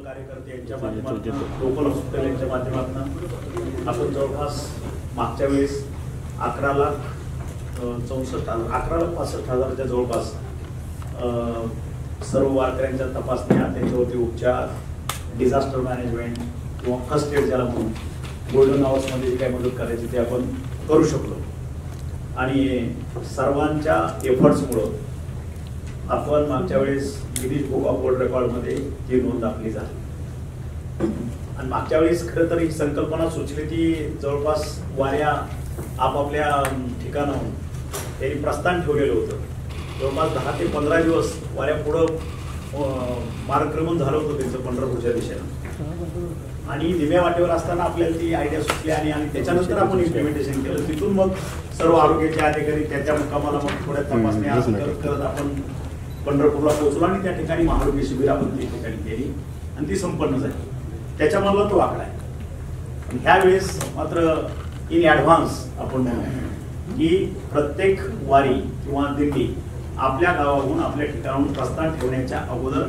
कार्यकर्ते यांच्या माध्यमातून, लोकल हॉस्पिटल यांच्या माध्यमातून आपण जवळपास मागच्या वेळेस 11,65,000च्या जवळपास सर्व वारकऱ्यांच्या तपासण्या, त्यांच्यावरती उपचार, डिझास्टर मॅनेजमेंट किंवा फर्स्ट एड ज्याला म्हणून गोल्डन आवर्समध्ये जी काही मदत करायची ते आपण करू शकलो. आणि सर्वांच्या एफर्ट्समुळं आपण मागच्या वेळेस गिनीज बुक ऑफ वर्ल्ड रेकॉर्डमध्ये ती नोंद आपली झाली. आणि मागच्या वेळेस खरं तर ही संकल्पना सुचली ती जवळपास वाऱ्या आपापल्या ठिकाणाहून त्यांनी प्रस्थान ठेवलेलं होतं. जवळपास 10 ते 15 दिवस वाऱ्या पुढं मार्गक्रमण झालं होतं त्यांचं पंढरपूरच्या दिशेनं. आणि निम्या वाटेवर असताना आपल्याला ती आयडिया सुचली आणि त्याच्यानंतर आपण इम्प्लिमेंटेशन केलं. तिथून मग सर्व आरोग्याचे अधिकारी त्याच्या मुक्कामाला मग थोड्या तपासण्या करत आपण पंढरपूरला पोहोचलो आणि त्या ठिकाणी महाआरोग्य शिबिर आपण त्या ठिकाणी केली आणि ती संपन्न झाली. त्याच्यामधला तो आकडा आहे. ह्या वेळेस मात्र इन ॲडव्हान्स आपण म्हणू की प्रत्येक वारी किंवा दिंडी आपल्या गावाहून आपल्या ठिकाणाहून प्रस्थान ठेवण्याच्या अगोदर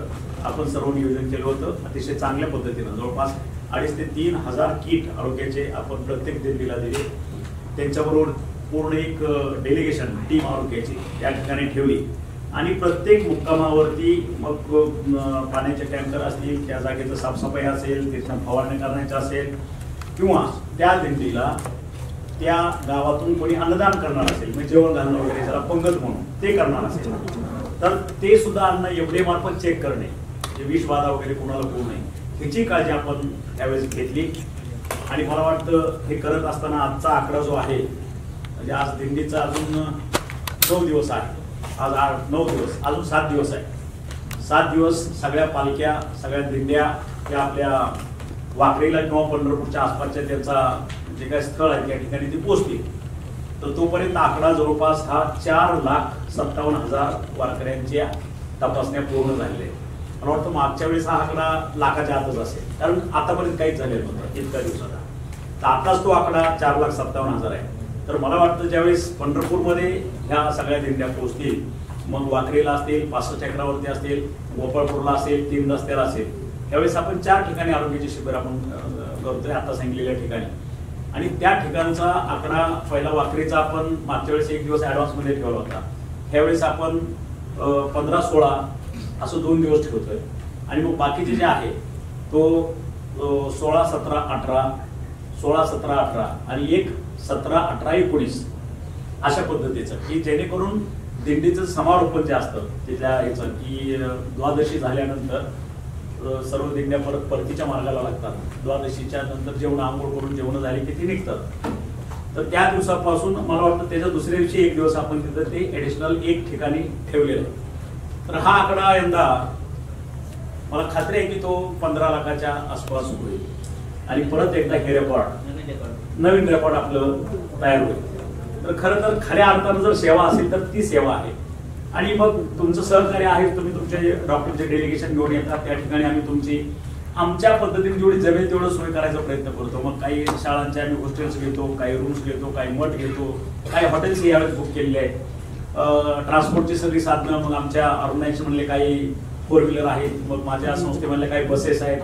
आपण सर्व नियोजन केलं होतं. अतिशय चांगल्या पद्धतीनं जवळपास 2,500 ते 3,000 किट आरोग्याचे आपण प्रत्येक दिंडीला दिले. त्यांच्याबरोबर पूर्ण एक डेलिगेशन टीम आरोग्याची त्या ठिकाणी ठेवली आणि प्रत्येक मुक्कामावरती मग पाण्याचे टँकर असतील, त्या जागेचं साफसफाई असेल, तिथं फवारणी करण्याचं असेल किंवा त्या दिंडीला त्या गावातून कोणी अन्नदान करणार असेल, म्हणजे जेवण घालणं वगैरे ज्याला पंगत म्हणून ते करणार असेल तर ते सुद्धा अन्न एवढे मार्फत चेक करणे, विष बाधा वगैरे कोणाला होऊ नये ह्याची काळजी आपण त्यावेळेस घेतली. आणि मला वाटतं हे करत असताना आजचा आकडा जो आहे म्हणजे आज दिंडीचा अजून 9 दिवस आहे, आज 9 दिवस, अजून 7 दिवस आहे. 7 दिवस सगळ्या पालख्या, सगळ्या दिंड्या त्या आपल्या वाकरीला किंवा पंढरपूरच्या आसपासच्या त्यांचा जे काही स्थळ आहे त्या ठिकाणी ते पोहोचतील. तर तोपर्यंत आकडा जवळपास हा 4,57,000 वारकऱ्यांच्या तपासण्या पूर्ण झालेल्या आहेत. मला वाटतं मागच्या वेळेस हा आकडा लाखाच्या आतच असेल, कारण आतापर्यंत काहीच झालेलं नव्हतं इतक्या दिवसात. तर आताच तो आकडा 4,57,000 आहे. तर मला वाटतं ज्यावेळेस पंढरपूरमध्ये ह्या सगळ्या दिंड्या पोहोचतील, मग वाकरीला असतील, 65 चक्रावरती असतील, गोपाळपूरला असेल, 3 रस्त्याला असेल, त्यावेळेस आपण 4 ठिकाणी आरोग्याचे शिबिर आपण करतोय आता सांगितलेल्या ठिकाणी. आणि त्या ठिकाणचा आकडा पहिला वाकरीचा आपण मागच्या वेळेस 1 दिवस ॲडव्हान्समध्ये ठेवला होता. ह्यावेळेस आपण 15-16 असं 2 दिवस ठेवतोय. आणि मग बाकीचे जे आहे तो 16-17-18, 16-17-18 आणि एक 17-18-19 अशा पद्धतीचं, की जेणेकरून दिंडीचं समारोपण जे असतं तिथल्या ह्याचं की द्वादशी झाल्यानंतर सर्व दिंड्या परतीच्या मार्गाला लागतात. द्वादशीच्या नंतर जेवण, आंघोळ करून जेवण झाली की ते निघतात. तर त्या दिवसापासून मला वाटतं त्याच्या दुसऱ्या दिवशी 1 दिवस आपण तिथं ते ऍडिशनल एक ठिकाणी ठेवलेलं आहे. तर हा आकडा यंदा मला खात्री आहे की तो 15 लाखाच्या आसपास होईल. आणि परत एकदा हे नवीन रेकॉर्ड आपलं तयार होईल. तर खरं तर खऱ्या अर्थानं जर सेवा असेल तर ती सेवा आहे. आणि मग तुमचं सहकार्य आहे, तुम्ही तुमचे डॉक्टरचे डेलिगेशन घेऊन येतात, त्या ठिकाणी आम्ही तुमची आमच्या पद्धतीने जेवढी जमेल तेवढं सोय करायचा प्रयत्न करतो. मग काही शाळांच्या आम्ही हॉस्टेल्स घेतो, काही रूम्स घेतो, काही मठ घेतो, काही हॉटेल्स यावेळेस बुक केलेले आहेत. ट्रान्सपोर्टची सगळी साधनं मग आमच्या ऑर्गनायझेशनमधले काही 4 व्हीलर आहेत, मग माझ्या संस्थेमधले काही बसेस आहेत,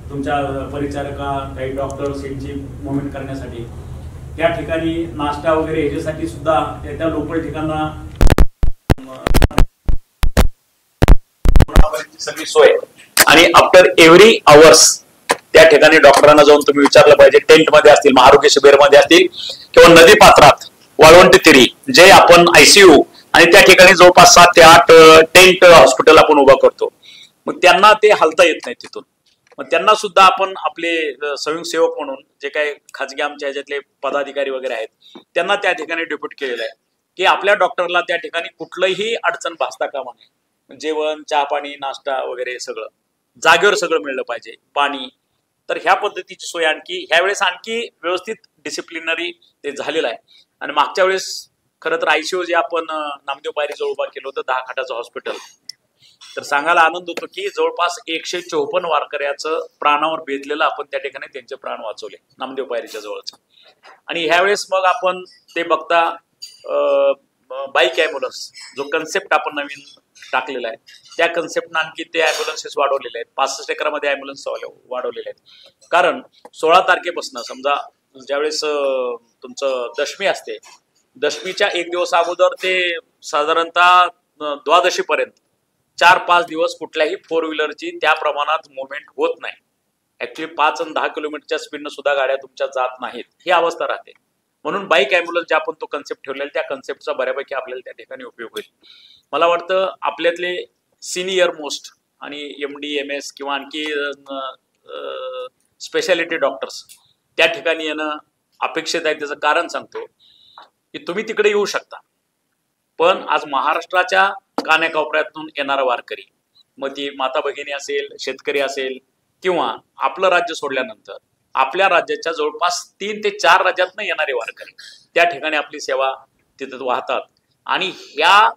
तुमच्या परिचारिका, काही डॉक्टर्स यांची मुवमेंट करण्यासाठी. त्या ठिकाणी नाश्ता वगैरे ह्याच्यासाठी सुद्धा त्या लोकल ठिकाणा सगळी सोय. आणि आफ्टर एव्हरी आवर्स त्या ठिकाणी डॉक्टरांना जाऊन तुम्ही विचारलं पाहिजे. टेंट मध्ये असतील, महाआरोग्य शिबिरमध्ये असतील किंवा नदी पात्रात वाळवंटी तिरी जे आपण ICU आणि त्या ठिकाणी जवळपास 7 ते 8 टेंट हॉस्पिटल आपण उभा करतो. मग त्यांना ते हलता येत नाही तिथून. मग त्यांना सुद्धा आपण आपले स्वयंसेवक म्हणून जे काही खाजगी आमच्या ह्याच्यातले पदाधिकारी वगैरे आहेत त्यांना त्या ठिकाणी डेप्यूट केलेलं आहे की आपल्या डॉक्टरला त्या ठिकाणी कुठलंही अडचण भासता कामा नये. जेवण, चहा पाणी, नाश्ता वगैरे सगळं जागेवर सगळं मिळलं पाहिजे, पाणी. तर ह्या पद्धतीची सोय आणखी ह्यावेळेस आणखी व्यवस्थित डिसिप्लिनरी ते झालेलं आहे. आणि मागच्या वेळेस खरं तर ICU जे आपण नामदेव पायरीजवळ उभा केलं होतं 10 खाटाचं हॉस्पिटल, तर सांगायला आनंद होतो की जवळपास 154 वारकऱ्याचं प्राणावर बेतलेलं आपण त्या ठिकाणी त्यांचे प्राण वाचवले नामदेव पायरीच्या जवळच. आणि ह्यावेळेस मग आपण ते बघता बाईक ॲम्ब्युलन्स जो कन्सेप्ट आपण नवीन टाकलेला आहे, त्या कन्सेप्टनं आणखी ते ॲम्ब्युलन्सेस वाढवलेले आहेत. 65 एकरामध्ये ॲम्ब्युलन्स वाढवलेले आहेत. कारण 16 तारखेपासून समजा ज्यावेळेस तुमचं दशमी असते, दशमीच्या एक दिवस अगोदर ते साधारणतः द्वादशीपर्यंत 4-5 दिवस कुठल्याही 4 व्हीलरची त्या प्रमाणात मुवमेंट होत नाही. ऍक्च्युली 5 आणि 10 किलोमीटरच्या स्पीडनं सुद्धा गाड्या तुमच्या जात नाहीत, ही अवस्था राहते. म्हणून बाईक ॲम्ब्युलन्स जे आपण तो कन्सेप्ट ठेवलेला, त्या कन्सेप्टचा बऱ्यापैकी आपल्याला त्या ठिकाणी उपयोग होईल. मला वाटतं आपल्यातले सिनियर मोस्ट आणि MD MS किंवा आणखी स्पेशालिटी डॉक्टर्स त्या ठिकाणी येणं अपेक्षित आहे. त्याचं कारण सांगतो की तुम्ही तिकडे येऊ शकता, पण आज महाराष्ट्राच्या कानाकोपऱ्यातून येणारा वारकरी, मग ती माता भगिनी असेल, शेतकरी असेल, किंवा आपलं राज्य सोडल्यानंतर आपल्या राज्याच्या जवळपास 3 ते 4 राज्यातनं येणारे वारकरी त्या ठिकाणी आपली सेवा तिथं वाहतात. आणि ह्या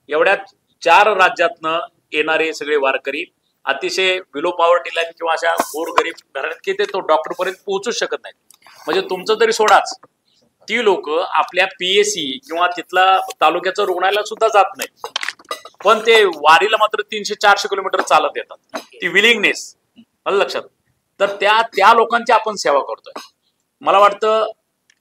एवढ्या 4 राज्यातनं येणारे सगळे वारकरी अतिशय बिलो पॉवर्टी लाईन किंवा अशा गोरगरीब घरात की ते तो डॉक्टरपर्यंत पोहोचूच शकत नाहीत. म्हणजे तुमचं तरी सोडाच, ती लोक आपल्या PSC किंवा तिथला तालुक्याचं रुग्णालयाला सुद्धा जात नाही, पण ते वारीला मात्र 300-400 किलोमीटर चालत येतात. ती विलिंगनेस लक्षात. तर त्या लोकांची आपण सेवा करतोय. मला वाटतं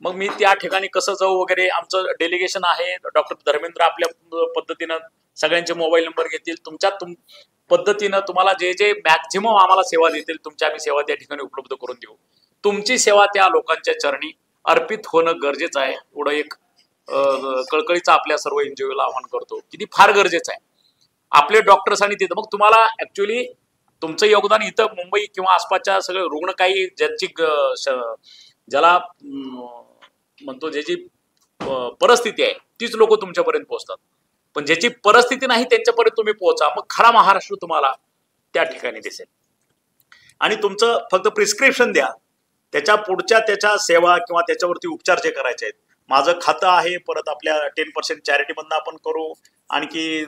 मग मी त्या ठिकाणी कसं जाऊ वगैरे, आमचं डेलिगेशन आहे. डॉक्टर धर्मेंद्र आपल्या पद्धतीनं सगळ्यांचे मोबाईल नंबर घेतील, तुमच्या पद्धतीनं तुम्हाला जे जे मॅक्झिमम आम्हाला सेवा देतील, तुमच्या आम्ही सेवा त्या ठिकाणी उपलब्ध करून देऊ. तुमची सेवा त्या लोकांच्या चरणी अर्पित होणं गरजेचं आहे. एवढं एक कळकळीचं आपल्या सर्व NGOला आवाहन करतो की ती फार गरजेचं आहे. आपले डॉक्टर्स आणि तिथं मग तुम्हाला ऍक्च्युली तुमचं योगदान इथं मुंबई किंवा आसपासच्या सगळे रुग्ण काही ज्यांची ज्याला म्हणतो ज्याची परिस्थिती आहे तीच लोक तुमच्यापर्यंत पोहोचतात, पण ज्याची परिस्थिती नाही त्यांच्यापर्यंत तुम्ही पोहोचा. मग खरा महाराष्ट्र तुम्हाला त्या ठिकाणी दिसेल. आणि तुमचं फक्त प्रिस्क्रिप्शन द्या, त्याच्या पुढच्या त्याच्या सेवा किंवा त्याच्यावरती उपचार जे करायचे आहेत. माझं खातं आहे, परत आपल्या 10% चॅरिटीमधनं आपण करू, आणखी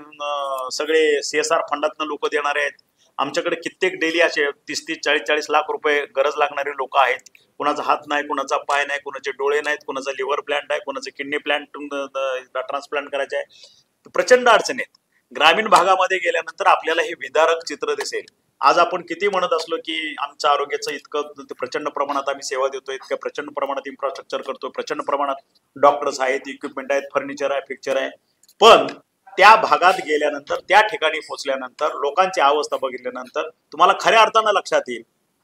सगळे CSR फंडातनं लोक देणारे आहेत. आमच्याकडे कित्येक डेली असे 30-30, 40-40 लाख रुपये गरज लागणारे लोक आहेत. कुणाचा हात नाही, कुणाचा पाय नाही, कुणाचे डोळे नाहीत, कुणाचा लिव्हर प्लांट आहे, कुणाचं किडनी प्लांट ट्रान्सप्लांट करायचं आहे. प्रचंड अडचणी आहेत. ग्रामीण भागामध्ये गेल्यानंतर आपल्याला हे विदारक चित्र दिसेल. आज आपण किती म्हणत असलो की आमचं आरोग्याचं इतकं प्रचंड प्रमाणात आम्ही सेवा देतोय, इतक्या प्रचंड प्रमाणात इन्फ्रास्ट्रक्चर करतोय, प्रचंड प्रमाणात डॉक्टर्स आहेत, इक्विपमेंट आहेत, फर्निचर आहे, फिक्चर आहे. पण त्या भागात गेल्यानंतर, त्या ठिकाणी पोहोचल्यानंतर, लोकांची अवस्था बघितल्यानंतर तुम्हाला खऱ्या अर्थानं लक्षात येईल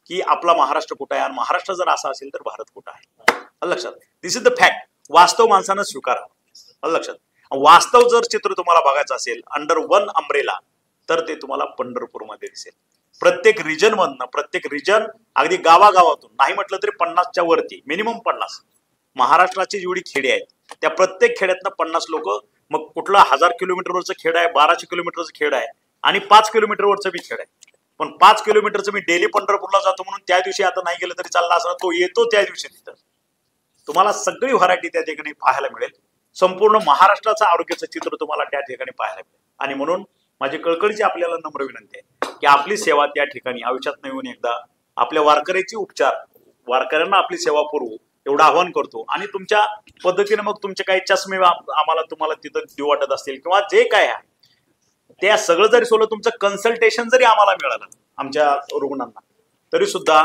की आपला महाराष्ट्र कुठं आहे. आणि महाराष्ट्र जर असा असेल तर भारत कुठं आहे. लक्षात. This is the fact. वास्तव माणसानं स्वीकारावं. लक्षात. वास्तव जर चित्र तुम्हाला बघायचं असेल अंडर वन अम्ब्रेला, तर ते तुम्हाला पंढरपूरमध्ये दिसेल. प्रत्येक रिजन मधनं, प्रत्येक रिजन अगदी गावागावातून नाही म्हटलं तरी 50च्या वरती, मिनिमम 50 महाराष्ट्राची जेवढी खेडे आहेत त्या प्रत्येक खेड्यातनं 50 लोक. मग कुठला 1000 किलोमीटरवरचं खेड आहे, 1200 किलोमीटरचं खेड आहे, आणि 5 किलोमीटरवरचं बी खेड आहे. पण 5 किलोमीटरचं मी डेली पंढरपूरला जातो म्हणून त्या दिवशी आता नाही गेलं तरी चालला असं, तो येतो त्या दिवशी तिथं. तुम्हाला सगळी व्हरायटी त्या ठिकाणी पाहायला मिळेल. संपूर्ण महाराष्ट्राचं आरोग्याचं चित्र तुम्हाला त्या ठिकाणी पाहायला मिळेल. आणि म्हणून माझी कळकळीची आपल्याला नम्र विनंती आहे की आपली सेवा त्या ठिकाणी आयुष्यात येऊन एकदा आपल्या वारकऱ्याची उपचार, वारकऱ्यांना आपली सेवा पुरवू एवढं आव्हान करतो. आणि तुमच्या पद्धतीने मग तुमचे काही चष्मे आम्हाला तुम्हाला तिथं देऊ वाटत असतील किंवा जे काय आहे त्या सगळं जरी सोडलं, तुमचं कन्सल्टेशन जरी आम्हाला मिळालं आमच्या रुग्णांना, तरी सुद्धा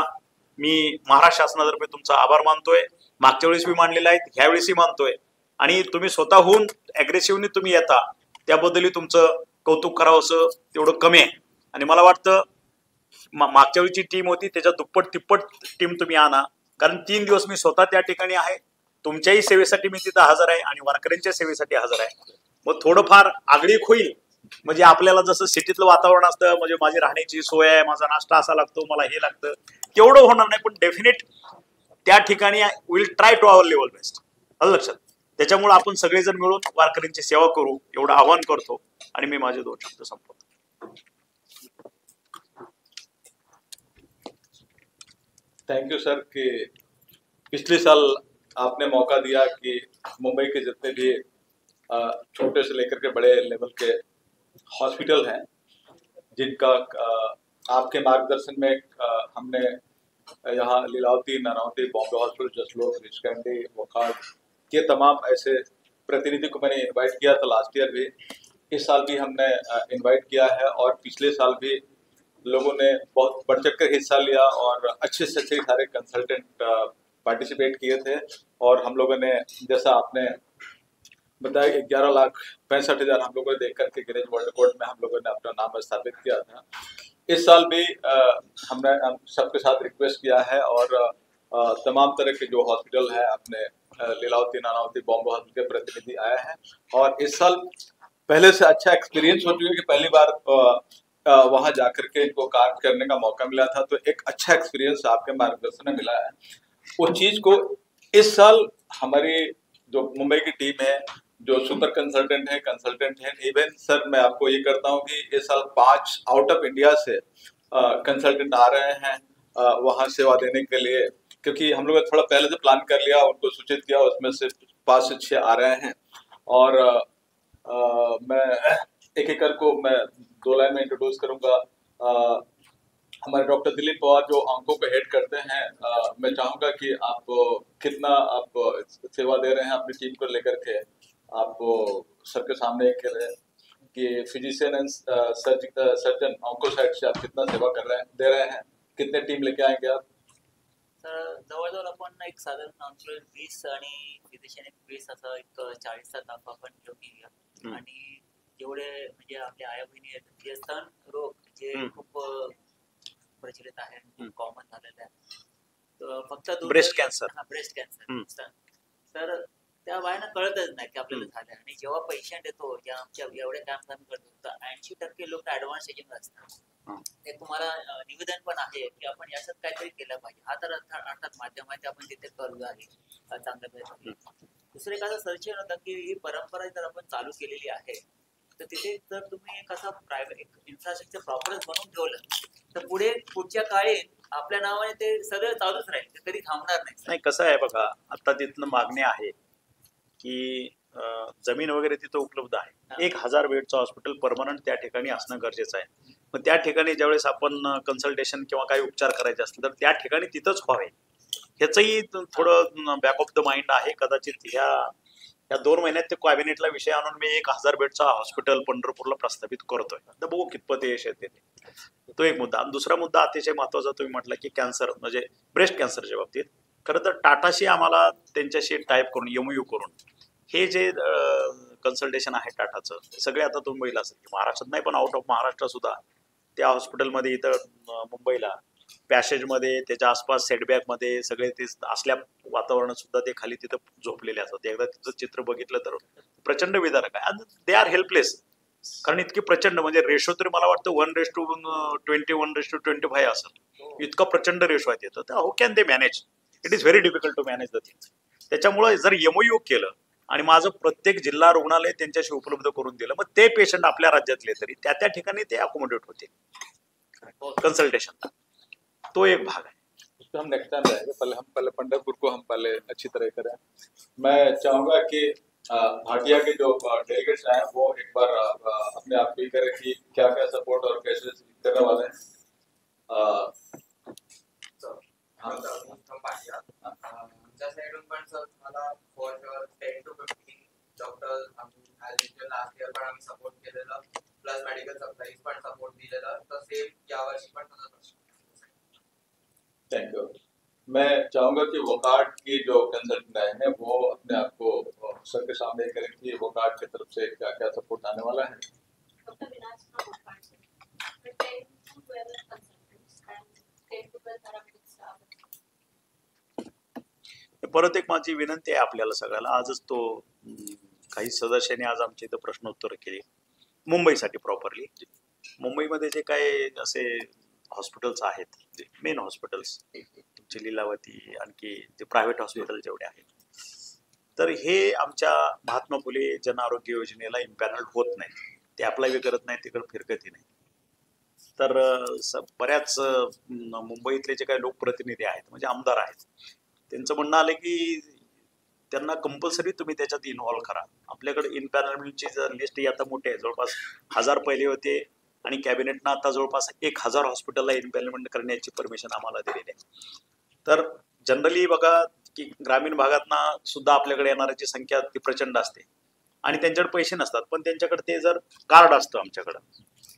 मी महाराष्ट्र शासनातर्फे तुमचा आभार मानतोय. मागच्या वेळेस मी मानलेला आहे, ह्यावेळेसही मानतोय. आणि तुम्ही स्वतःहून अग्रेसिव्हली तुम्ही येता, त्याबद्दलही तुमचं कौतुक करावं असं तेवढं कमी आहे. आणि मला वाटतं मागच्या वेळीची टीम होती त्याच्या दुप्पट तिप्पट टीम तुम्ही आणा. कारण 3 दिवस मी स्वतः त्या ठिकाणी आहे. तुमच्याही सेवेसाठी मी तिथं हजर आहे आणि वारकऱ्यांच्या सेवेसाठी हजर आहे. मग थोडंफार आगळीक होईल. म्हणजे आपल्याला जसं सिटीतलं वातावरण असतं, म्हणजे माझी राहण्याची सोय आहे, माझा नाश्ता असा लागतो, मला हे लागतं, तेवढं होणार नाही. पण डेफिनेट त्या ठिकाणी will try to our level best. लक्षात. त्याच्यामुळे आपण सगळेजण मिळून वारकऱ्यांची सेवा करू एवढं आवाहन करतो. आणि मी माझे 2 शब्द संपवतो. थैंक यू सर कि पिछले साल आपने मौका दिया कि मुंबई के जितने भी छोटे से लेकर के बड़े लेवल के हॉस्पिटल हैं, जिनका आपके मार्गदर्शन में हमने यहाँ Lilavati, Nanavati, Bombay hospital, Jaslok, Breach Candy, Wockhardt, ये तमाम ऐसे प्रतिनिधि को मैंने इनवाइट किया था लास्ट ईयर भी, इस साल भी हमने इनवाइट किया है, और पिछले साल भी लोगों ने बहुत बढ़ चढ़ कर हिस्सा लिया और अच्छे से अच्छे सारे कंसल्टेंट पार्टिसिपेट किए थे। और हम लोगों ने, जैसा आपने बताया, 11,65,000 हम लोगों ने देख करके गिनीज वर्ल्ड रिकॉर्ड में हम लोगों ने अपना नाम स्थापित किया था। इस साल भी हमने सबके साथ रिक्वेस्ट किया है, और तमाम तरह के जो हॉस्पिटल है अपने लीलावती, नानावती, बॉम्बे हॉस्पिटल के प्रतिनिधि आए हैं, और इस साल पहले से अच्छा एक्सपीरियंस हो चुका है कि पहली बार वहां जाकर के इनको कार्य करने का मौका मिला था, तो एक अच्छा एक्सपीरियंस आपके मार्गदर्शन में मिला है। उस चीज को इस साल हमारी जो मुंबई की टीम है, जो सुपर कंसल्टेंट है, इवन सर मैं आपको ये करता हूँ कि इस साल 5 आउट ऑफ इंडिया से कंसल्टेंट आ रहे हैं वहाँ सेवा देने के लिए, क्योंकि हम लोग थोड़ा पहले से प्लान कर लिया, उनको सूचित किया, उसमें से 5 से 6 आ रहे हैं। और मैं एक एक को मैं 2 लाइन में इंट्रोड्यूस करूंगा। हमारे डॉक्टर दिलीप पवार जो अंकों को हेड करते हैं, मैं चाहूंगा कि आप कितना आप सेवा दे रहे हैं अपनी टीम को लेकर के, आप सबके सामने एक कि फिजिशियन एंड सर्जन अंको साइड से आप कितना सेवा दे रहे हैं, कितने टीम लेके आएंगे आप? तर जवळजवळ आपण एक साधारण आमचं 20 आणि फिजिशियन 20 असं एक 40चा ताप आपण घेऊन येऊया। आणि जेवढे म्हणजे आपल्या आया बहिणी आहेत, जे स्तन रोग जे खूप प्रचलित आहे, कॉमन झालेलं आहे, तर फक्त ब्रेस्ट कॅन्सर, ब्रेस्ट कॅन्सर, तर त्या बायांना कळतच नाही की आपल्याला झालंय। आणि जेव्हा पेशंट येतो, ज्या आमच्या एवढे कॅम्प आम्ही करतो, तर 80% लोक ऍडव्हान्स स्टेजमध्ये असतात। एक तुम्हाला निवेदन पण आहे की आपण याच्यात काहीतरी केलं पाहिजे। हा तर अर्थात माध्यमात आपण तिथे करू आहे चांगल्या प्रयत्न। दुसरं एक असं सर्जन होतं की ही परंपरा जर आपण चालू केलेली आहे, तर तिथे जर तुम्ही एक असा प्रायव्हेट इन्फ्रास्ट्रक्चर प्रॉपरच बनवून ठेवलं, तर पुढच्या काळी आपल्या नावाने ते सगळं चालूच राहील, ते कधी थांबणार नाही। कसं आहे बघा, आता तिथनं मागणी आहे की जमीन वगैरे तिथं उपलब्ध आहे, 1000 बेडचं हॉस्पिटल परमनंट त्या ठिकाणी असणं गरजेचं आहे। मग त्या ठिकाणी ज्यावेळेस आपण कन्सल्टेशन किंवा काही उपचार करायचे असतील तर त्या ठिकाणी तिथंच व्हावे, ह्याचंही थोडं बॅक ऑफ द माइंड आहे। कदाचित ह्या 2 महिन्यात ते कॅबिनेटला विषय आणून मी 1000 बेडचा हॉस्पिटल पंढरपूरला प्रस्थापित करतोय, तर बघू कितपत यश येते ते। तो एक मुद्दा। आणि दुसरा मुद्दा अतिशय महत्वाचा तुम्ही म्हटलं की कॅन्सर, म्हणजे ब्रेस्ट कॅन्सरच्या बाबतीत खरं तर टाटाशी आम्हाला त्यांच्याशी टाईप करून MOU करून हे जे कन्सल्टेशन आहे टाटाचं, सगळे आता मुंबईला असेल, महाराष्ट्रात नाही पण आउट ऑफ महाराष्ट्र सुद्धा त्या हॉस्पिटलमध्ये इथं मुंबईला पॅसेजमध्ये, त्याच्या आसपास सेटबॅकमध्ये सगळे ते असल्या वातावरणात सुद्धा ते खाली तिथं झोपलेले असतात। एकदा तिथं चित्र बघितलं तर प्रचंड विदारक आहे, आणि दे आर हेल्पलेस, कारण इतकी प्रचंड, म्हणजे रेशो तरी मला वाटतं 1:20, 1:25 असेल, इतका प्रचंड रेशो आहे तिथं। तर how can they manage? It is very difficult to manage the things. त्याच्यामुळे जर MOU केलं आणि माझं प्रत्येक जिल्हा रुग्णालय त्यांच्याशी उपलब्ध करून दिलं, मग ते पेशंट आपल्या राज्यातले तरी त्या ठिकाणी ते अकोमोडेट होतील कंसल्टेशनला। तो एक भाग है। तो हम नेक्स्ट टाइम रहेंगे, हम पहले पंढरपुर को हम पहले अच्छी तरह करें। मैं चाहूंगा कि भाटिया के जो डेलीगेट्स आए वो एक बार अपने आप भी करें कि क्या क्या सपोर्ट और कैसे करने वाले हैं। आमच्या साइडून पण सर मला फॉर 10 to 15 डॉक्टर आम्ही लास्ट इयर पण आम्ही सपोर्ट केलेला, प्लस मेडिकल सप्लाईज पण सपोर्ट दिलेला, तर सेम यावर्षी पण तसंच। Thank you. मैं चाहूंगा कि वोकार्ड की जो कंसल्टेंट आए हैं वो अपने आप को सर के सामने करें कि वोकार्ड की तरफ से क्या क्या सपोर्ट आने वाला है। डॉक्टर विनाश वोकार्ड से 10 to 12 consultants and 10 to 12 paramedic staff। परत एक माझी विनंती आहे आपल्याला सगळ्याला, आजच तो काही सदस्यांनी आज आमच्या इथं प्रश्नोत्तर केली मुंबईसाठी प्रॉपरली। मुंबईमध्ये जे काही असे हॉस्पिटल्स आहेत, जे मेन हॉस्पिटल्स, तुमची लीलावती, आणखी जे प्रायव्हेट हॉस्पिटल जेवढे आहेत, तर हे आमच्या महात्मा फुले जन आरोग्य योजनेला इम्पॅनल्ड होत नाहीत, ते अप्लाय बी करत नाही, तिकडे फिरकतही नाही। तर बऱ्याच मुंबईतले जे काही लोकप्रतिनिधी आहेत, म्हणजे आमदार आहेत, त्यांचं म्हणणं आलं की त्यांना कंपल्सरी तुम्ही त्याच्यात इन्व्हॉल्व करा। आपल्याकडे इम्पॅनलमेंटची लिस्ट ही आता मोठी आहे, जवळपास 1000 पहिले होते, आणि कॅबिनेटनं आता जवळपास 1000 हॉस्पिटलला इम्प्लिमेंट करण्याची परमिशन आम्हाला दिलेली आहे। तर जनरली बघा की ग्रामीण भागातना सुद्धा आपल्याकडे येणाऱ्याची संख्या ती प्रचंड असते, आणि त्यांच्याकडे पैसे नसतात, पण त्यांच्याकडे ते जर कार्ड असतं आमच्याकडं,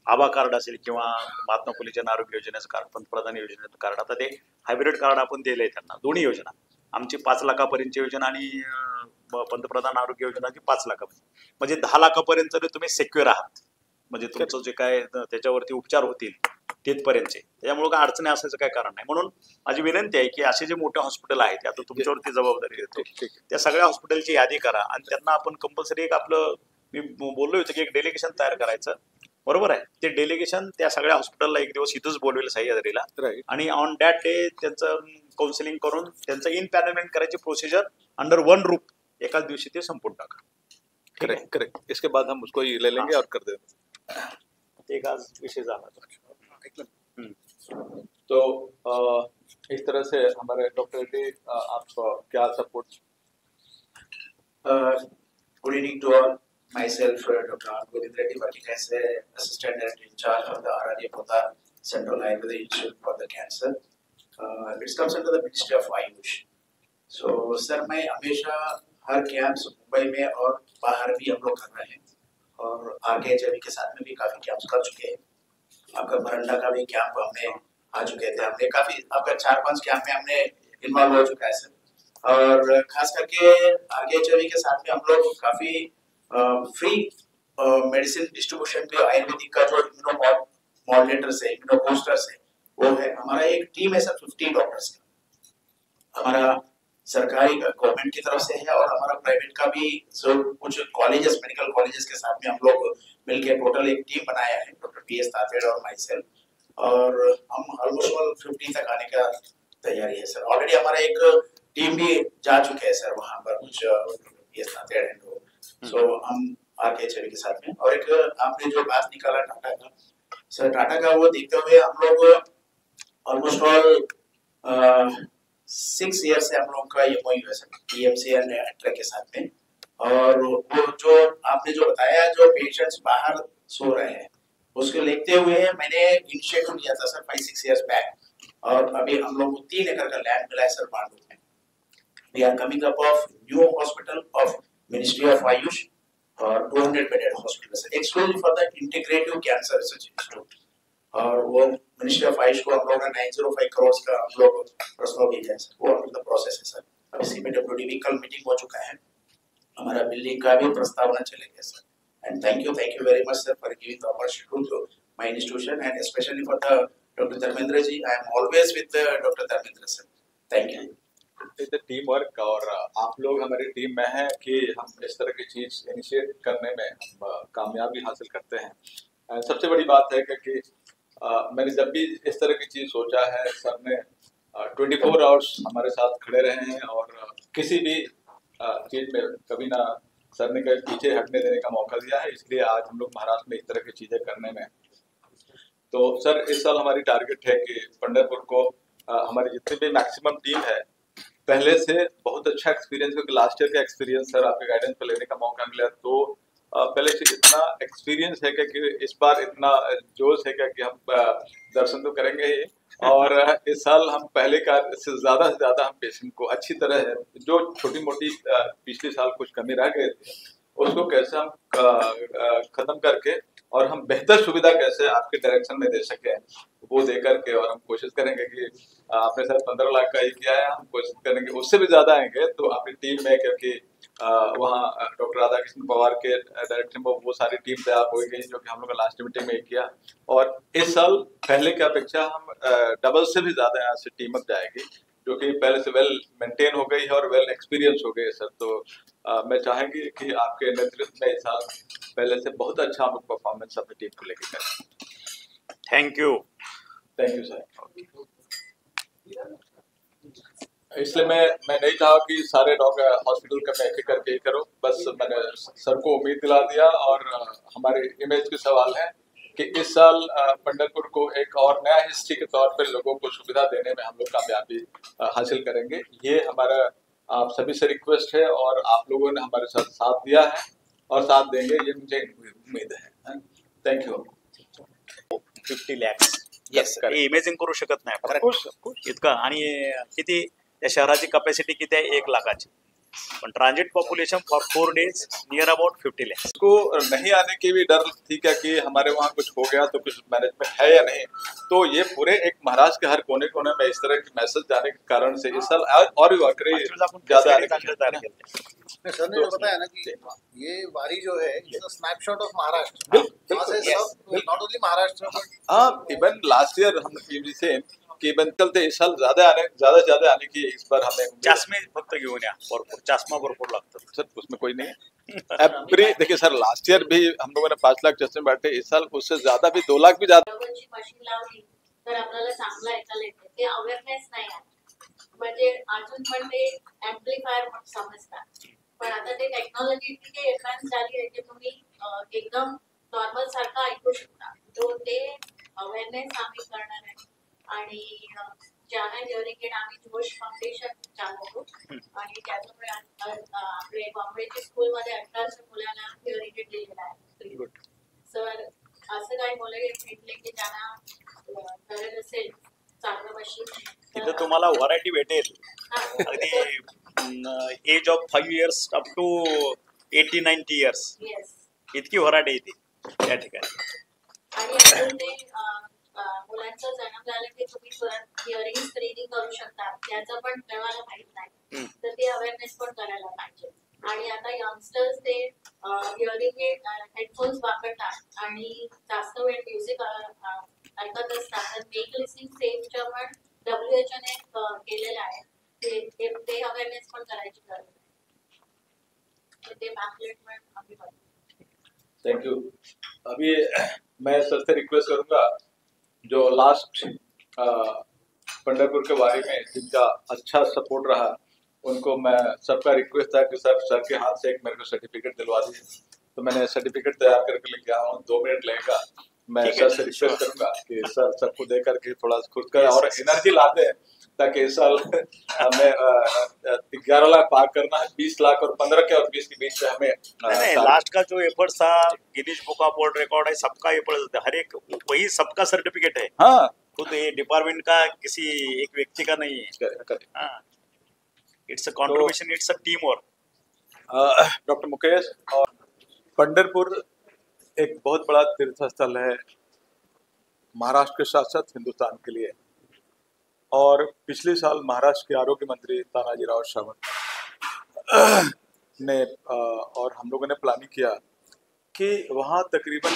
आभा कार्ड असेल किंवा महात्मा फुले जन आरोग्य योजनेचं कार्ड, पंतप्रधान योजनेचं कार्ड, आता ते हायब्रिड कार्ड आपण दिलंय त्यांना, दोन्ही योजना आमची 5 लाखापर्यंतची योजना आणि पंतप्रधान आरोग्य योजना ती 5 लाखापर्यंत, म्हणजे 10 लाखापर्यंत जरी तुम्ही सेक्युअर आहात, म्हणजे तुमचं जे काय त्याच्यावरती उपचार होतील तिथपर्यंतचे, त्याच्यामुळे काय अडचणी असायचं काय कारण नाही. म्हणून माझी विनंती आहे की असे जे मोठे हॉस्पिटल आहेत, आता तुमच्यावरती जबाबदारी देतो, त्या सगळ्या हॉस्पिटलची यादी करा आणि त्यांना आपण कंपल्सरी एक आपलं, मी बोललो होतो की एक डेलिगेशन तयार करायचं, बरोबर आहे. ते डेलिगेशन त्या सगळ्या हॉस्पिटलला एक दिवस इथंच बोलवेल सह्याद्रीला, आणि ऑन दॅट डे त्यांचं काउन्सिलिंग करून त्यांचं इन पॅनलमेंट करायची प्रोसिजर अंडर वन रूप एकाच दिवशी ते संपून टाका. Correct correct. इसके बाद हम उसको ले लेंगे और कर देंगे. एक आज विषय झाला. तो इस तरह से हमारे डॉक्टर रेड्डी, आप क्या support? Good evening to all. Myself, Dr. Govind Reddy, working as a assistant director in charge of the RRA Pota Central Ayurveda Institute for the Cancer. It comes under the Ministry of Ayush. So, sir, मैं हमेशा हर camps Mumbai में और बाहर भी हम लोग कर रहे हैं, और आगे जब के साथ में भी काफी कैंप्स कर चुके हैं. आपका बरंडा का भी कैंप हमने आ चुके थे, हमने काफी आपका 4-5 कैंप में हमने इन्वॉल्व हो चुका है सर. और खास करके आगे चवी के साथ में हम लोग काफी फ्री मेडिसिन डिस्ट्रीब्यूशन पे आयुर्वेदिक का जो इम्यूनोमॉड्यूलेटर्स है, इम्यूनोबूस्टर्स है, वो है. हमारा एक टीम है सर 50 डॉक्टर्स का. हमारा सरकारी गवर्नमेंट की तरफ से है और हमारा प्राइवेट का भी जो कुछ कॉलेजेस, मेडिकल कॉलेजेस के साथ में हम लोग मिलकर टोटल एक टीम बनाया है, डॉक्टर PS तातेड़ और माई सेल्फ, और हम ऑलमोस्ट 50 तक आने का तैयारी है सर. ऑलरेडी हमारा एक टीम भी जा चुके हैं सर वहाँ पर, कुछ PS तातेड़ हैं तो, सो हम आगे चले के साथ में. और एक आपने जो बात निकाला टाटा का, सर टाटा का वो देखते हुए हम लोग ऑलमोस्ट ऑल 6 ईयर से हम लोग का ये MOU है सर TMC एंड एट्रा के साथ में. और वो जो आपने जो बताया, जो पेशेंट्स बाहर सो रहे हैं, उसको देखते हुए मैंने इनिशिएटिव लिया था सर 5-6 ईयर्स बैक, और अभी हम लोग को 3 एकड़ का लैंड मिला है सर पांडु में. We are coming up of new hospital of ministry of Ayush और 200 bedded hospital sir, exclusive for the integrative cancer research institute. और वो मिनिस्ट्री ऑफ आयुष को हम लोग 905 करोड़ का हम लोग प्रस्ताव भेजा है सर, वो अंडर द प्रोसेस है सर. अब इसी में WDB कल मीटिंग हो चुका है, हमारा बिल्डिंग का भी प्रस्तावना चलेगा sir. And thank you very much sir for giving the opportunity to my institution, and specially for the doctor Dharmendra ji. I am always with doctor Dharmendra sir. Thank you. It's team work, और आप लोग हमारी team में हैं कि हम इस तरह की चीज इनिशिएट करने में हम कामयाबी हासिल करते हैं. सबसे बड़ी बात है कि मैंने जब भी इस तरह की चीज सोचा है, सर ने 24 आवर्स हमारे साथ खड़े रहे हैं, और किसी भी चीज में कभी ना सर ने कभी पीछे हटने देने का मौका दिया है. इसलिए आज हम लोग महाराष्ट्र में इस तरह की चीजें करने में. तो सर इस साल हमारी टारगेट है कि पंढरपुर को हमारी जितनी भी मैक्सिमम टीम है, पहले से बहुत अच्छा एक्सपीरियंस, क्योंकि लास्ट ईयर का एक्सपीरियंस सर आपके गाइडेंस पर लेने का मौका मिला, तो पहले से इतना एक्सपीरियंस है कि इस बार इतना जोश है कि हम दर्शन तो करेंगे ही, और इस साल हम पहले का से ज्यादा हम पेशेंट को अच्छी तरह, जो छोटी मोटी पिछले साल कुछ कमी रह गए थे, उसको कैसे हम खत्म करके और हम बेहतर सुविधा कैसे आपके डायरेक्शन में दे सके, वो दे करके, और हम कोशिश करेंगे कि आपने सर 15 लाख का ही किया है, हम कोशिश करेंगे उससे भी ज्यादा आएंगे. तो अपनी टीम में, क्योंकि वहाँ डॉक्टर राधाकृष्ण पवार के डायरेक्शन में वो सारी टीम तैयार हो गई जो कि हम लोग लास्ट मीटिंग में किया, और इस साल पहले की अपेक्षा हम डबल से भी ज्यादा यहाँ से टीम अप जाएगी, जो कि पहले से वेल मेंटेन हो गई है और वेल एक्सपीरियंस हो गई है सर. तो मैं चाहेंगी कि आपके नेतृत्व में इस साल पहले से बहुत अच्छा हम लोग परफॉर्मेंस अपनी टीम को लेकर करें. Thank you sir. इसलिए मैं नहीं चाहा कि सारे डॉक्टर हॉस्पिटल का मैं एक करके ही करूं, बस मैंने सर को उम्मीद दिला दिया. और हमारे इमेज के सवाल है कि इस साल पंढरपुर को एक और नया हिस्ट्री के तौर पर लोगों को सुविधा देने में हम लोग कामयाबी हासिल करेंगे. ये हमारा आप सभी से रिक्वेस्ट है, और आप लोगों ने हमारे साथ साथ दिया है और साथ देंगे, ये मुझे उम्मीद है. Thank you. 50 lakhs yes sir. Imaging करू शकत नाही आपण इतकं. आणि किती त्या शहराची कॅपॅसिटी किती आहे? 1 लाखाची. पण transit population for 4 days near about 50 lakhs. उसको नहीं आने की भी डर थी क्या कि हमारे वहाँ कुछ हो गया तो कुछ मैनेजमेंट है या नहीं। तो ये पूरे एक महाराष्ट्र के हर कोने कोने में इस तरह के मैसेज जाने के कारण से इस साल और भी वाकई ज्यादा आने की तयार केलं. सर ने जो बताया ना कि ये वारी जो है स्नैपशॉट ऑफ महाराष्ट्र, यहाँ से सब नॉट ओनली महाराष्ट्र बट हाँ, इवन लास्ट ईयर हम टीम से कि इवन चलते इस साल ज्यादा आने की इस बार हमें उम्मीद है। चष्मे फक्त घेऊन या, भरपूर चष्मा भरपूर लागतात. सर उसमें कोई नहीं है। एवरी देखिए सर, लास्ट ईयर भी हम लोगों ने 5 लाख चश्मे बांटे, इस साल उससे ज्यादा भी 2 लाख भी ज्यादा। बरोबरची मशीन लावली तर आपल्याला चांगलं ऐकायला येते. ते अवेअरनेस नाही आहे, म्हणजे अजून पण ते ऍम्प्लिफायर समजतात. पण आता ते टेक्नॉलॉजी इतकी एडव्हान्स झाली आहे की तुम्ही एकदम नॉर्मल सारखं ऐकू शकता. तो ते अवेअरनेस आम्ही करणार आहे. आणि ज्यांना हिअरिंग एड आम्ही जोश फाउंडेशन चालवतो आणि त्याच्यामुळे आपले बॉम्बेच्या स्कूलमध्ये 1800 मुलांना हिअरिंग एड दिलेला आहे. सर असं काही मुलं भेटले की ज्यांना गरज असेल चांगलं मशीन, तिथं तुम्हाला व्हरायटी भेटेल. अगदी age of 5 years up to 80-90 years yes. इतकी व्हरायटी येते त्या ठिकाणी. आणि अजून ते मुलांचा जन्म झाला की तुम्ही परत हिअरिंग स्क्रीनिंग करू शकता, त्याचं पण तेव्हाला माहित नाही, तर ते अवेअरनेस पण करायला पाहिजे. आणि आता यंगस्टर्स ते हिअरिंग हेडफोन्स वापरतात आणि जास्त वेळ म्युझिक ऐकत असतात. तर मेक लिसनिंग सेफच्या पण WHO ने केलेलं आहे, ते अवेअरनेस पण करायची गरज आहे. ते पॅम्पलेट पण आम्ही बनवतो. Thank you. अभी मैं सर से रिक्वेस्ट करूंगा जो लास्ट पंढरपुर के बारे में जिनका अच्छा सपोर्ट रहा उनको मैं सबका रिक्वेस्ट था कि सर के हाथ से एक मेरे को सर्टिफिकेट दिलवा दीजिए। तो मैंने सर्टिफिकेट तैयार करके लेके आया हूँ, 2 मिनट लगेगा। मैं सर से रिक्वेस्ट करूंगा कि सर सबको दे करके थोड़ा खुद का और एनर्जी लाते हैं ताकि इस साल हमें 11 लाख पार करना है। 20 लाख और 15 के और 20 के बीच में हमें लास्ट का जो एफर्ट्स था Guinness book of world record है, सबका एफर्ट होता है, हर एक वही सबका सर्टिफिकेट है। हाँ खुद ये डिपार्टमेंट का किसी एक व्यक्ति का नहीं है। हाँ, it's a contribution, it's a team work. Doctor Mukesh, और पंढरपुर एक बहुत बड़ा तीर्थ स्थल है महाराष्ट्र के साथ साथ हिंदुस्तान के लिए। और पिछले साल महाराष्ट्र के आरोग्य मंत्री तानाजी राव सावंत ने और हम लोगों ने प्लानिंग किया कि वहाँ तकरीबन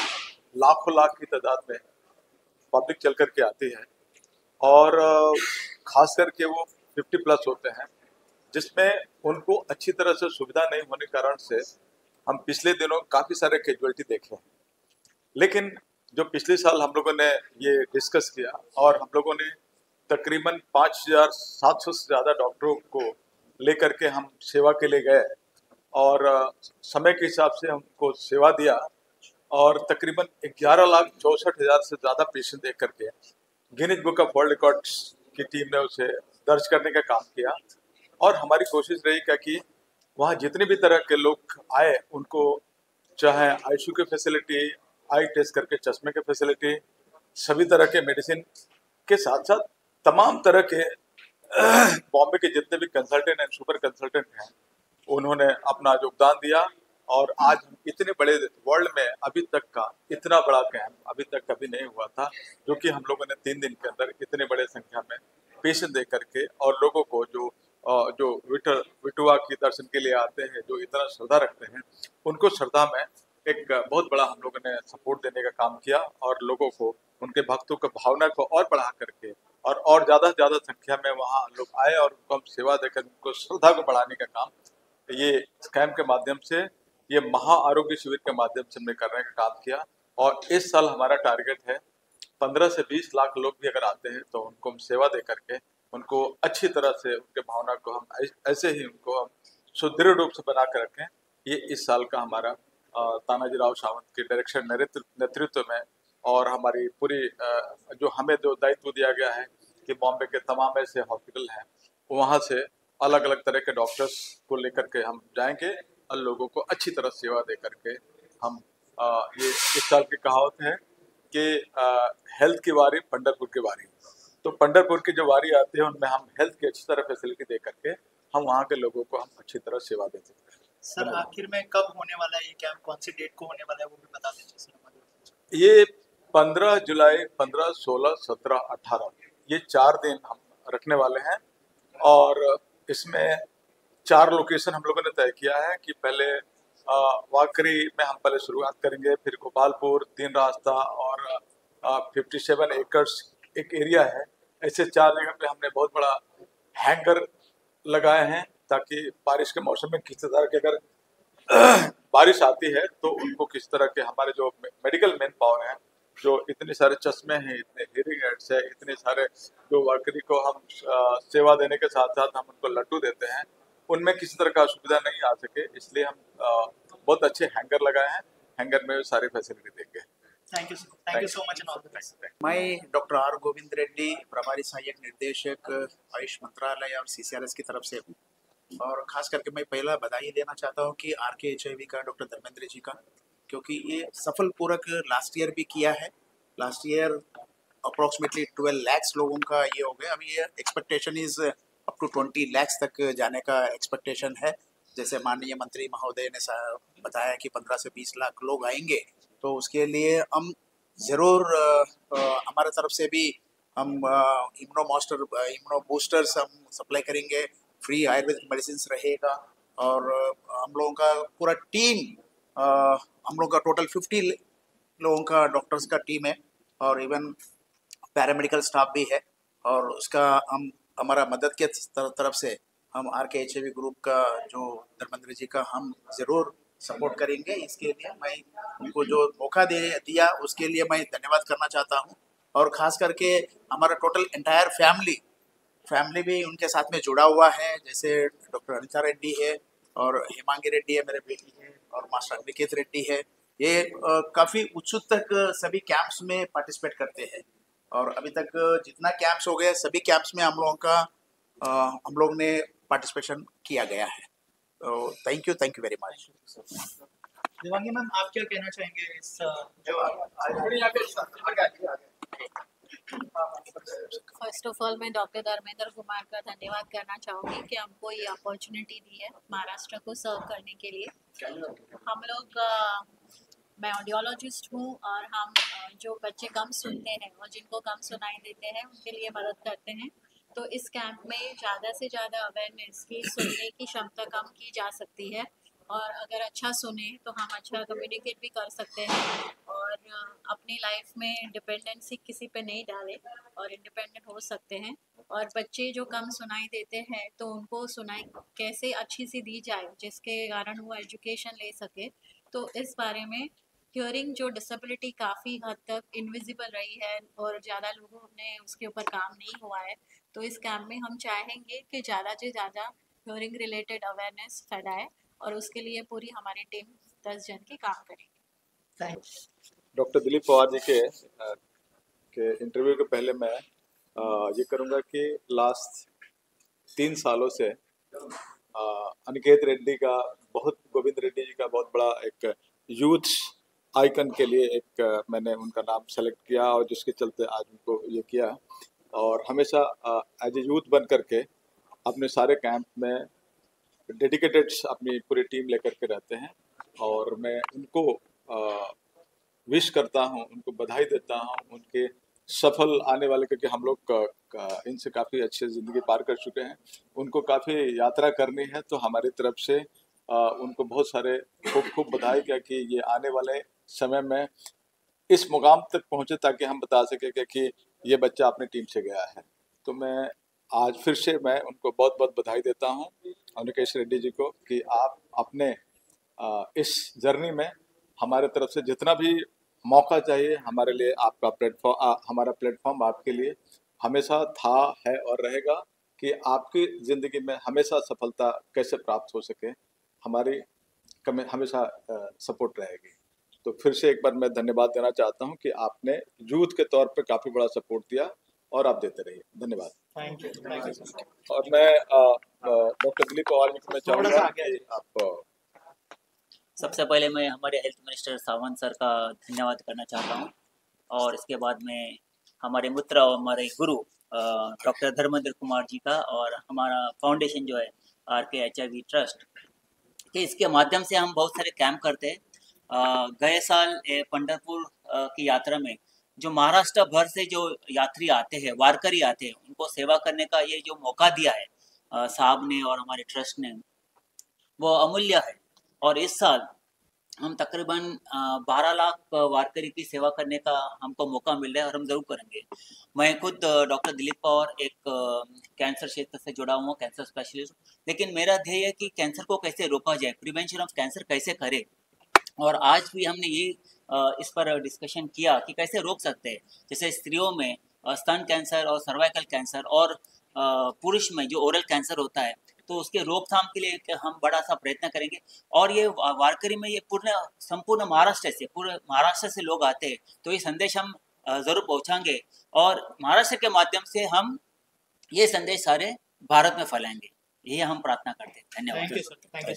लाखों लाख की तादाद में पब्लिक चल कर के आती है और खास करके वो 50+ होते हैं, जिसमें उनको अच्छी तरह से सुविधा नहीं होने के कारण से हम पिछले दिनों काफ़ी सारे कैजुअलिटी देखे हैं। लेकिन जो पिछले साल हम लोगों ने ये डिस्कस किया और हम लोगों ने तकरीबन 5700 से ज़्यादा डॉक्टरों को लेकर के हम सेवा के लिए गए और समय के हिसाब से हमको सेवा दिया और तकरीबन 11,64,000 से ज़्यादा पेशेंट देख करके Guinness book of world records की टीम ने उसे दर्ज करने का काम किया। और हमारी कोशिश रही क्या कि वहाँ जितने भी तरह के लोग आए उनको चाहे आईसीयू की फैसिलिटी, आई टेस्ट करके चश्मे की फैसिलिटी, सभी तरह के मेडिसिन के साथ साथ तमाम तरह के बॉम्बे के जितने भी कंसल्टेंट एंड सुपर कंसल्टेंट हैं उन्होंने अपना योगदान दिया। और आज हम इतने बड़े वर्ल्ड में अभी तक का इतना बड़ा कैंप अभी तक कभी नहीं हुआ था, जो कि हम लोगों ने 3 दिन के अंदर इतने बड़े संख्या में पेशेंट दे करके और लोगों को जो विठुआ के दर्शन के लिए आते हैं, जो इतना श्रद्धा रखते हैं, उनको श्रद्धा में एक बहुत बड़ा हम लोगों ने सपोर्ट देने का काम किया और लोगों को, उनके भक्तों की भावना को और बढ़ा करके और ज़्यादा से ज़्यादा संख्या में वहाँ लोग आए और उनको हम सेवा देकर उनको श्रद्धा को बढ़ाने का काम ये कैंप के माध्यम से, ये महा आरोग्य शिविर के माध्यम से हमने करने का काम किया। और इस साल हमारा टारगेट है 15 से 20 लाख लोग भी अगर आते हैं तो उनको हम सेवा दे करके उनको अच्छी तरह से उनके भावना को हम ऐसे ही उनको हम सुदृढ़ रूप से बना कर रखें। ये इस साल का हमारा तानाजी राव सावंत के डायरेक्शन नेतृत्व में और हमारी पूरी जो हमें जो दायित्व दिया गया है कि बॉम्बे के तमाम ऐसे हॉस्पिटल हैं वहाँ से अलग अलग तरह के डॉक्टर्स को लेकर के हम जाएंगे और लोगों को अच्छी तरह सेवा दे करके हम ये इस साल की कहावत है कि हेल्थ की वारी पंढरपुर की वारी। तो पंढरपुर की जो वारी आती है उनमें हम हेल्थ की अच्छी तरह फैसिलिटी दे करके हम वहाँ के लोगों को हम अच्छी तरह सेवा दे सकते हैं। सर आखिर में कब होने वाला है ये कैंप, कौन सी डेट को होने वाला है वो भी बता दीजिए सर हमारे। ये 15 जुलाई, 15, 16, 17, 18 ये 4 दिन हम रखने वाले हैं और इसमें 4 लोकेशन हम लोगों ने तय किया है कि पहले वाकरी में हम पहले शुरुआत करेंगे, फिर गोपालपुर, 3 रास्ता और 57 एकर्स एक एरिया है। ऐसे 4 जगह पे हमने बहुत बड़ा हैंगर लगाए हैं ताकि बारिश के मौसम में किसी तरह के अगर बारिश आती है तो उनको किस तरह के हमारे जो मेडिकल मैन पावर हैं, जो इतने सारे चश्मे हैं, इतने हियरिंग एड्स है, इतने सारे जो वाकरी को हम सेवा देने के साथ साथ हम उनको लड्डू देते हैं, उनमें किसी तरह का असुविधा नहीं आ सके, इसलिए हम बहुत अच्छे हैंगर लगाए हैं। हैंगर में सारी फैसिलिटी देंगे। Thank you so much and all the best. मैं डॉक्टर आर गोविंद रेड्डी, प्रभारी सहायक निर्देशक आयुष मंत्रालय और CCRS की तरफ से हूँ। और खास करके मैं पहला बधाई देना चाहता हूँ कि RKHIV का डॉक्टर धर्मेंद्र जी का, क्योंकि ये सफल पूरक लास्ट ईयर भी किया है। लास्ट ईयर अप्रोक्सीमेटली 12 लाख लोगों का ये हो गया। अभी ये expectation is up to 20 lakh तक जाने का एक्सपेक्टेशन है। जैसे माननीय मंत्री महोदय ने बताया कि 15 से 20 लाख लोग आएंगे, तो उसके लिए हम ज़रूर हमारे तरफ से भी हम इम्यूनो बूस्टर्स हम सप्लाई करेंगे। फ्री आयुर्वेदिक मेडिसिन रहेगा और हम लोगों का पूरा टीम, हम लोगों का टोटल 50 लोगों का डॉक्टर्स का टीम है और इवन पैरामेडिकल स्टाफ भी है। और उसका हम हमारा मदद के तरफ से हम RKHIV ग्रुप का जो धर्मेंद्र जी का हम ज़रूर सपोर्ट करेंगे। इसके लिए मैं उनको जो मौका दिया उसके लिए मैं धन्यवाद करना चाहता हूँ। और ख़ास करके हमारा टोटल एंटायर फैमिली भी उनके साथ में जुड़ा हुआ है। जैसे डॉक्टर अनिता रेड्डी है और हेमांगी रेड्डी है, मेरे बेटी है, और मास्टर अनिकेत रेड्डी है। ये काफ़ी उत्सुक तक सभी कैंप्स में पार्टिसिपेट करते हैं और अभी तक जितना कैंप्स हो गए सभी कैंप्स में हम लोग ने पार्टिसिपेशन किया गया है। तो thank you very much. Devangi ma'am, आप क्या कहना चाहेंगे इस जो फर्स्ट ऑफ ऑल मैं डॉक्टर धर्मेंद्र कुमार का धन्यवाद करना चाहूँगी कि हमको ये अपॉर्चुनिटी दी है महाराष्ट्र को सर्व करने के लिए। हम लोग मैं ऑडियोलॉजिस्ट हूँ और हम जो बच्चे कम सुनते हैं और जिनको कम सुनाई देते हैं उनके लिए मदद करते हैं। तो इस कैंप में ज़्यादा से ज़्यादा अवेयरनेस की सुनने की क्षमता कम की जा सकती है और अगर अच्छा सुने तो हम अच्छा कम्युनिकेट भी कर सकते हैं और अपनी लाइफ में डिपेंडेंसी किसी पे नहीं डाले और इंडिपेंडेंट हो सकते हैं। और बच्चे जो कम सुनाई देते हैं तो उनको सुनाई कैसे अच्छी सी दी जाए जिसके कारण वो एजुकेशन ले सके। तो इस बारे में हियरिंग जो डिसेबिलिटी काफ़ी हद तक इनविजिबल रही है और ज़्यादा लोगों ने उसके ऊपर काम नहीं हुआ है, तो इस कैंप में हम चाहेंगे कि ज़्यादा से ज़्यादा हियरिंग रिलेटेड अवेयरनेस फैलाए और उसके लिए पूरी हमारी टीम 10 जन की काम करेगी। डॉक्टर दिलीप पवार जी के इंटरव्यू के पहले मैं ये करूँगा कि लास्ट 3 सालों से अनिकेत रेड्डी का गोविंद रेड्डी जी का बहुत बड़ा एक यूथ आइकन के लिए एक मैंने उनका नाम सेलेक्ट किया और जिसके चलते आज उनको ये किया। और हमेशा एज ए यूथ बन करके अपने सारे कैंप में डेडिकेटेड अपनी पूरी टीम लेकर के रहते हैं और मैं उनको विश करता हूं, उनको बधाई देता हूं उनके सफल आने वाले, क्योंकि हम लोग इनसे काफ़ी अच्छी ज़िंदगी पार कर चुके हैं। उनको काफ़ी यात्रा करनी है, तो हमारी तरफ से उनको बहुत सारे खूब बधाई क्या कि ये आने वाले समय में इस मुकाम तक पहुँचे ताकि हम बता सकें कि ये बच्चा अपनी टीम से गया है। तो मैं आज फिर से मैं उनको बहुत बहुत बधाई देता हूँ अनिकेश रेड्डी जी को कि आप अपने इस जर्नी में हमारे तरफ से जितना भी मौका चाहिए हमारे लिए आपका हमारा प्लेटफॉर्म आपके लिए हमेशा था, है और रहेगा कि आपकी ज़िंदगी में हमेशा सफलता कैसे प्राप्त हो सके, हमारी हमेशा सपोर्ट रहेगी। तो फिर से एक बार मैं धन्यवाद देना चाहता हूं कि आपने यूथ के तौर पे काफ़ी बड़ा सपोर्ट दिया और आप देते रहिए। धन्यवाद। Thank you. और मैं डॉक्टर दिलीप पवार जी को मैं चाहूँगा कि आप सबसे पहले मैं हमारे हेल्थ मिनिस्टर सावंत सर का धन्यवाद करना चाहता हूँ और इसके बाद में हमारे मित्र और हमारे गुरु डॉक्टर धर्मेंद्र कुमार जी का और हमारा फाउंडेशन जो है RKHIV ट्रस्ट कि इसके माध्यम से हम बहुत सारे कैंप करते हैं। गए साल पंढरपुर की यात्रा में जो महाराष्ट्र भर से जो यात्री आते हैं, वारकरी आते हैं, उनको सेवा करने का ये जो मौका दिया है साहब ने और हमारे ट्रस्ट ने, वो अमूल्य है। और इस साल हम तकरीबन 12 लाख वारकरी की सेवा करने का हमको मौका मिल रहा है और हम जरूर करेंगे। मैं खुद डॉक्टर दिलीप पवार एक कैंसर क्षेत्र से जुड़ा हुआ, कैंसर स्पेशलिस्ट, लेकिन मेरा ध्येय है कि कैंसर को कैसे रोका जाए, प्रिवेंशन ऑफ कैंसर कैसे करें। और आज भी हमने ये इस पर डिस्कशन किया कि कैसे रोक सकते हैं। जैसे स्त्रियों में स्तन कैंसर और सर्वाइकल कैंसर, और पुरुष में जो ओरल कैंसर होता है, तो उसके रोकथाम के लिए हम बड़ा सा प्रयत्न करेंगे। और ये वारकरी में ये संपूर्ण पूरे महाराष्ट्र से लोग आते हैं, तो ये संदेश हम जरूर पहुंचाएंगे और महाराष्ट्र के माध्यम से हम ये संदेश सारे भारत में फैलाएंगे। ये हम प्रार्थना करते हैं। धन्यवाद। Thank you sir. Thank you.